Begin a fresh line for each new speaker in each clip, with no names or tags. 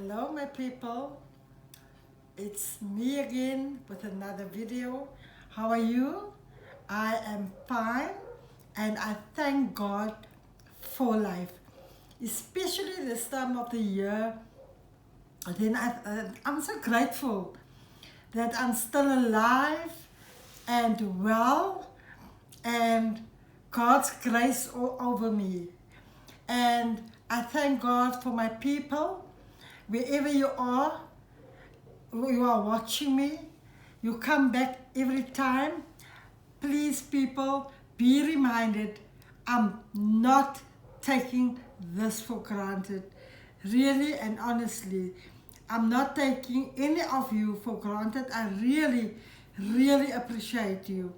Hello my people, it's me again with another video. How are you? I am fine and I thank God for life. Especially this time of the year, I'm so grateful that I'm still alive and well and God's grace all over me. And I thank God for my people, wherever you are watching me, you come back every time. Please, people, be reminded I'm not taking this for granted. Really and honestly, I'm not taking any of you for granted. I really appreciate you.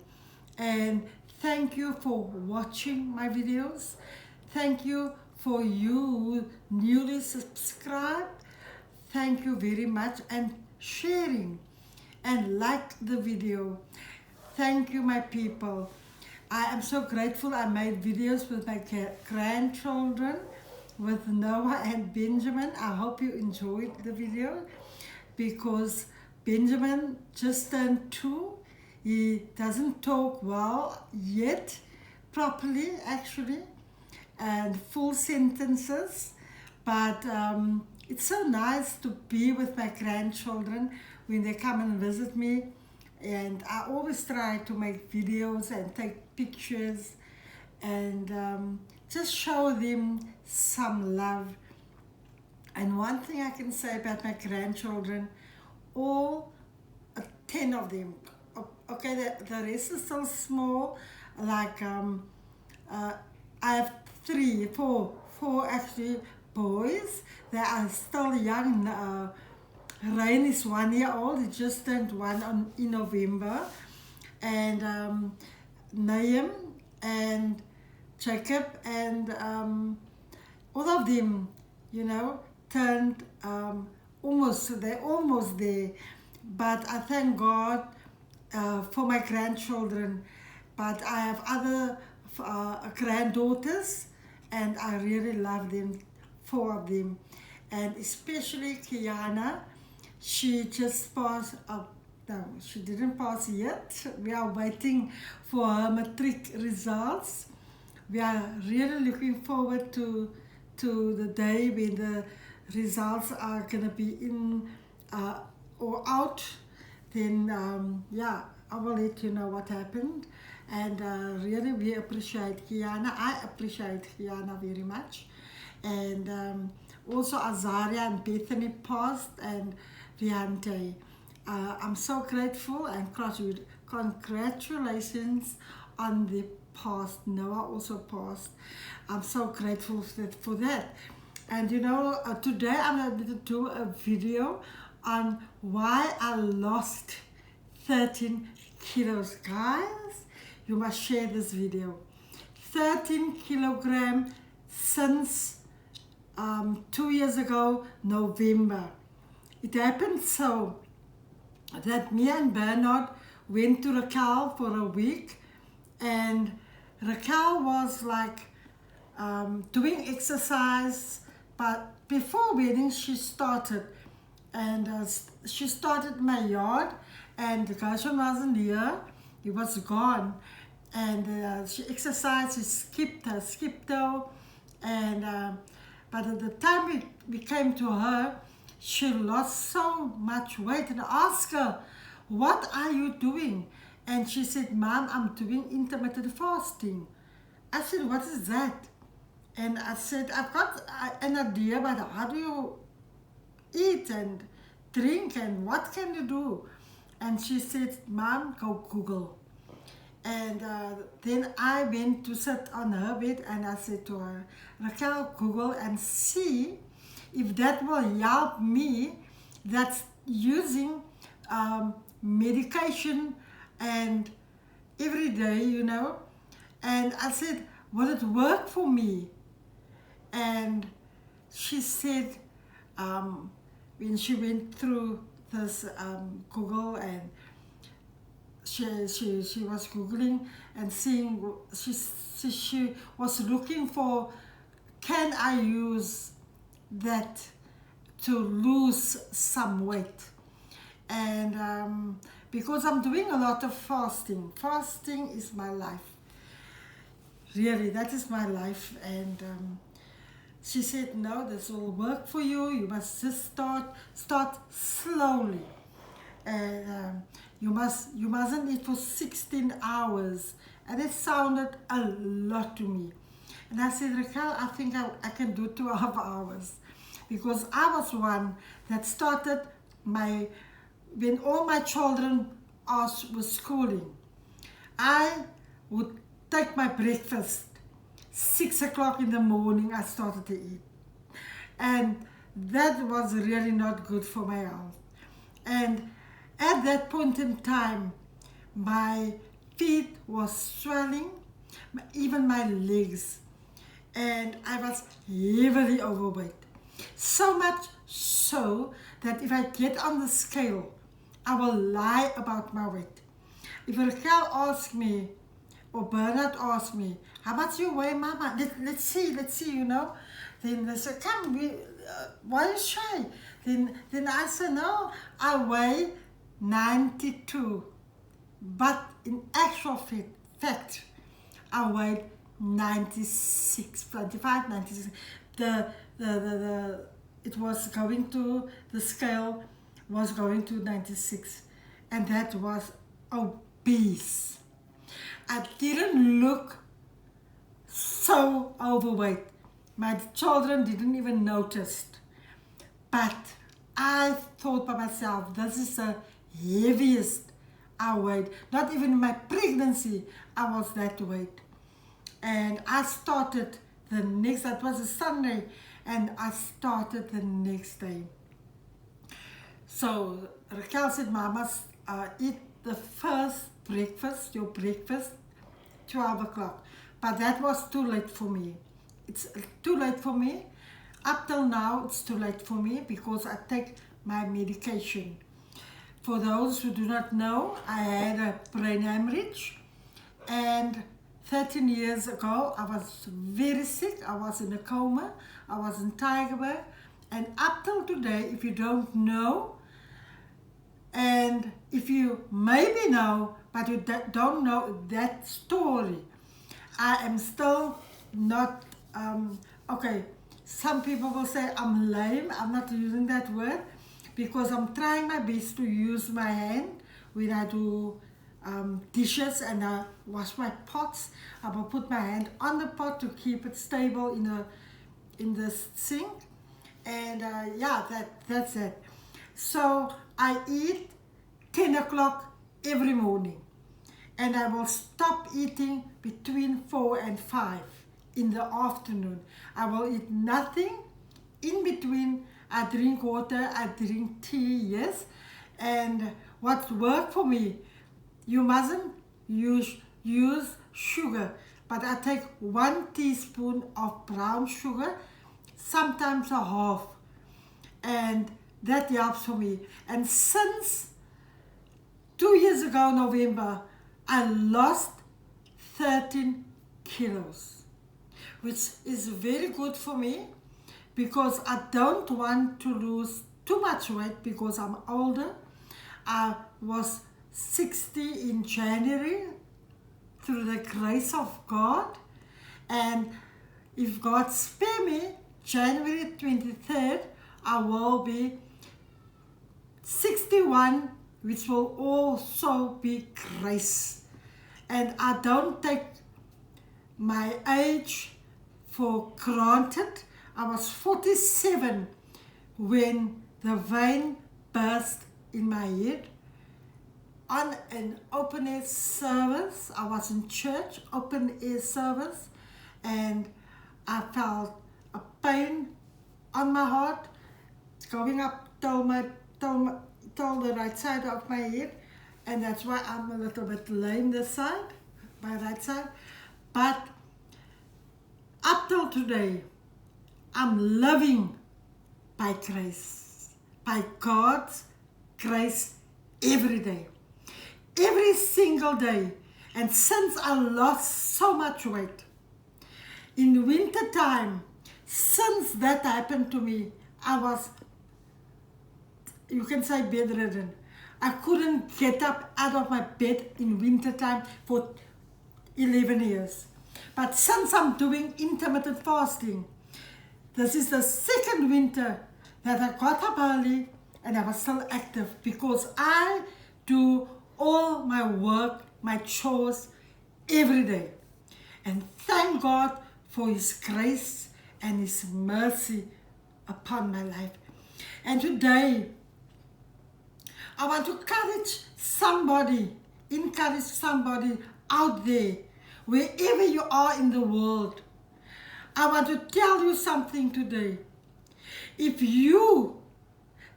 And thank you for watching my videos. Thank you for you who newly subscribed. Thank you very much, and sharing and like the video. Thank you my people. I am so grateful. I made videos with my grandchildren, with Noah and Benjamin. I hope you enjoyed the video because Benjamin just turned 2. He doesn't talk well yet, properly actually, and full sentences, but it's so nice to be with my grandchildren when they come and visit me. And I always try to make videos and take pictures and just show them some love. And one thing I can say about my grandchildren, all 10 of them, okay, the rest is still small, like I have four actually boys. They are still young. Rain is 1 year old. He just turned 1 in November. And Naim and Jacob and all of them, turned they're almost there. But I thank God for my grandchildren. But I have other granddaughters and I really love them, 4 of them. And especially Kiana. She just passed up. No, she didn't pass yet. We are waiting for her matric results. We are really looking forward to the day when the results are going to be in or out. Then, yeah, I will let you know what happened. And really, we appreciate Kiana. I appreciate Kiana very much. And also Azaria and Bethany passed, and Riante. I'm so grateful and congratulations on the past. Noah also passed. I'm so grateful for that. And today I'm going to do a video on why I lost 13 kilos. Guys, you must share this video. 13 kilograms since 2 years ago, November. It happened so that me and Bernard went to Raquel for a week, and Raquel was like doing exercise, but before wedding she started, and she started in my yard, and the Gershon wasn't here, he was gone, and she exercised, she skipped though, and but at the time we came to her, she lost so much weight, and I asked her, what are you doing? And she said, Mom, I'm doing intermittent fasting. I said, what is that? And I said, I've got an idea, but how do you eat and drink and what can you do? And she said, Mom, go Google. And then I went to sit on her bed and I said to her, Raquel, Google and see if that will help me, that's using medication and every day, And I said, will it work for me? And she said, when she went through this Google, and she was Googling and seeing, she was looking for, can I use that to lose some weight. And because I'm doing a lot of fasting. Fasting is my life. Really, that is my life. And she said, no, this will work for you. You must just start slowly. And you mustn't eat for 16 hours. And it sounded a lot to me. And I said, Raquel, I think I can do 12 hours. Because I was one that started when all my children were schooling, I would take my breakfast. 6 o'clock in the morning, I started to eat. And that was really not good for my health. And at that point in time, my feet was swelling, even my legs. And I was heavily overweight. So much so that if I get on the scale, I will lie about my weight. If Raquel asks me, or Bernard asks me, how much you weigh, Mama? Let's see, you know. Then they say, come, why are you shy? Then I say, no, I weigh 92. But in actual fact, I weighed 96, 25, 96. It was going to, the scale was going to 96. And that was obese. I didn't look so overweight. My children didn't even notice. But I thought by myself, this is the heaviest I weighed. Not even in my pregnancy, I was that weight. And I started that was a Sunday, and I started the next day. So Raquel said, Mama, eat the first breakfast, your breakfast, 12 o'clock. But that was too late for me. It's too late for me. Up till now, it's too late for me because I take my medication. For those who do not know, I had a brain hemorrhage. And 13 years ago, I was very sick. I was in a coma. I was in Tygerberg. And up till today, if you don't know, and if you maybe know, but you don't know that story, I am still not, okay, some people will say I'm lame. I'm not using that word because I'm trying my best to use my hand when I do dishes and I wash my pots. I will put my hand on the pot to keep it stable in the sink. And yeah, that's it. So I eat 10 o'clock every morning. And I will stop eating between 4 and 5 in the afternoon. I will eat nothing in between. I drink water, I drink tea, yes. And what worked for me, you mustn't use sugar, but I take 1 teaspoon of brown sugar, sometimes a half, and that helps for me. And since 2 years ago, November, I lost 13 kilos, which is very good for me because I don't want to lose too much weight because I'm older. I was 60 in January through the grace of God, and if God spare me, January 23rd, I will be 61, which will also be grace. And I don't take my age for granted. I was 47 when the vein burst in my head. On an open air service, I was in church, open air service, and I felt a pain on my heart going up till the right side of my head, and that's why I'm a little bit lame this side, my right side. But up till today, I'm living by grace, by God's grace every day, every single day. And since I lost so much weight, in winter time, since that happened to me, I was you can say bedridden. I couldn't get up out of my bed in winter time for 11 years. But since I'm doing intermittent fasting, this is the second winter that I got up early and I was still active because I do all my work, my chores every day. And thank God for His grace and His mercy upon my life. And today, I want to encourage somebody out there, wherever you are in the world. I want to tell you something today. If you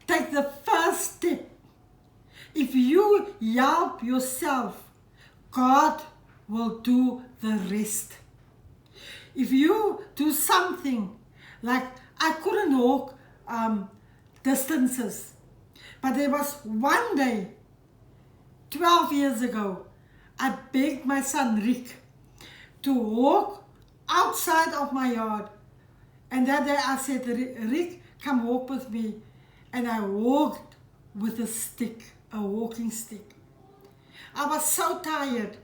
take the first step, if you help yourself, God will do the rest. If you do something, like I couldn't walk distances, but there was one day, 12 years ago, I begged my son Rick to walk outside of my yard. And that day I said, Rick, come walk with me. And I walked with a stick, a walking stick. I was so tired.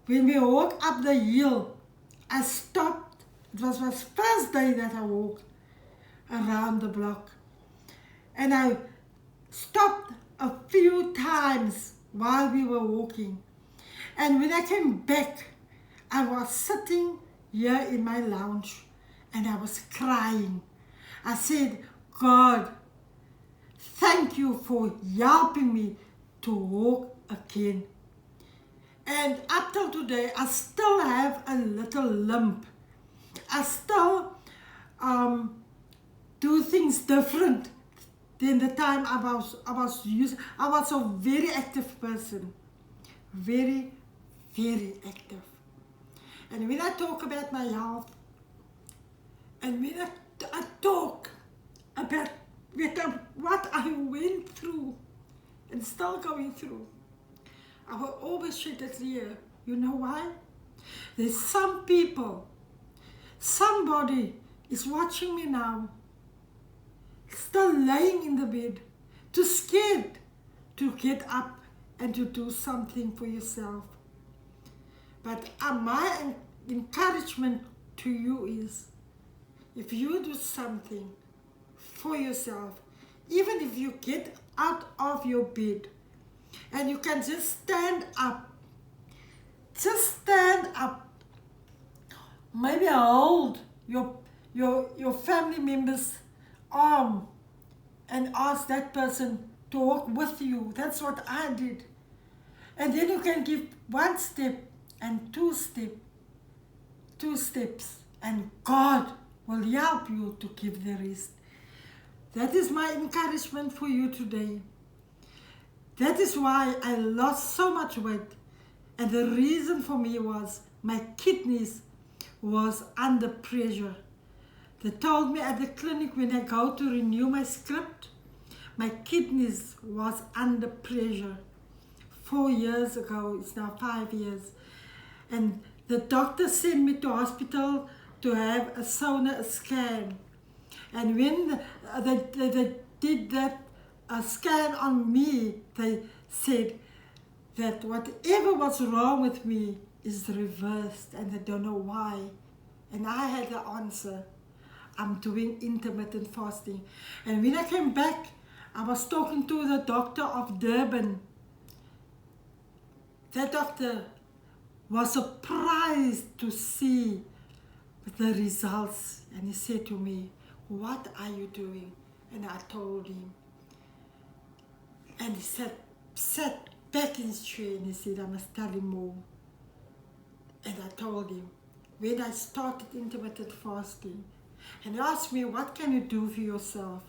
When we walked up the hill, I stopped. It was my first day that I walked around the block. And I stopped a few times while we were walking. And when I came back, I was sitting here in my lounge and I was crying. I said, God, thank you for helping me to walk again. And up till today, I still have a little limp. I still do things different than the time I was a very active person. Very, very active. And when I talk about my health, and when I talk about what I went through and still going through, I will always shed a tear. You know why? There's some people, somebody is watching me now, still laying in the bed, too scared to get up and to do something for yourself. But my encouragement to you is, if you do something for yourself, even if you get out of your bed and you can just stand up, maybe hold your family member's arm and ask that person to walk with you. That's what I did. And then you can give one step and two steps, and God will help you to give the rest. That is my encouragement for you today. That is why I lost so much weight. And the reason for me was my kidneys was under pressure. They told me at the clinic when I go to renew my script, my kidneys was under pressure. 4 years ago, it's now 5 years. And the doctor sent me to hospital to have a sonar scan. And when they did that scan on me, they said that whatever was wrong with me is reversed, and they don't know why. And I had the answer. I'm doing intermittent fasting. And when I came back, I was talking to the doctor of Durban. That doctor was surprised to see the results. And he said to me, what are you doing? And I told him. And he sat back in his chair and he said, I must tell him more. And I told him, when I started intermittent fasting, and he asked me, what can you do for yourself?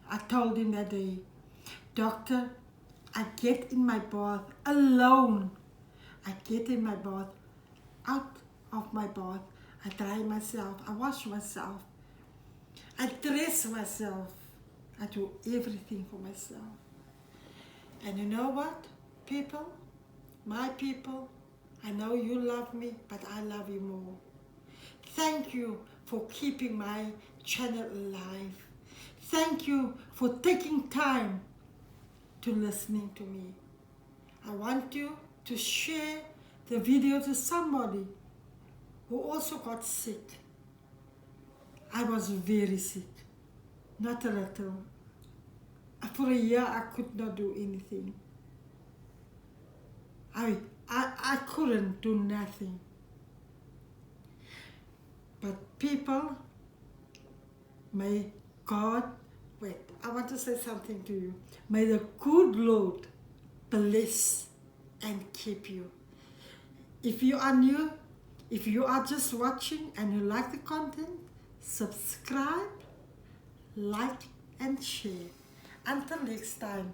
I told him that day, doctor, I get in my bath alone. I get in my bath, out of my bath. I dry myself, I wash myself, I dress myself. I do everything for myself. And you know what, people, my people, I know you love me, but I love you more. Thank you for keeping my channel alive. Thank you for taking time to listening to me. I want you to share the video to somebody who also got sick. I was very sick, not a little. For a year I could not do anything. I couldn't do nothing. But people, may God, wait, I want to say something to you. May the good Lord bless and keep you. If you are new, if you are just watching and you like the content, subscribe, like and share. Until next time,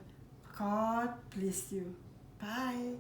God bless you. Bye.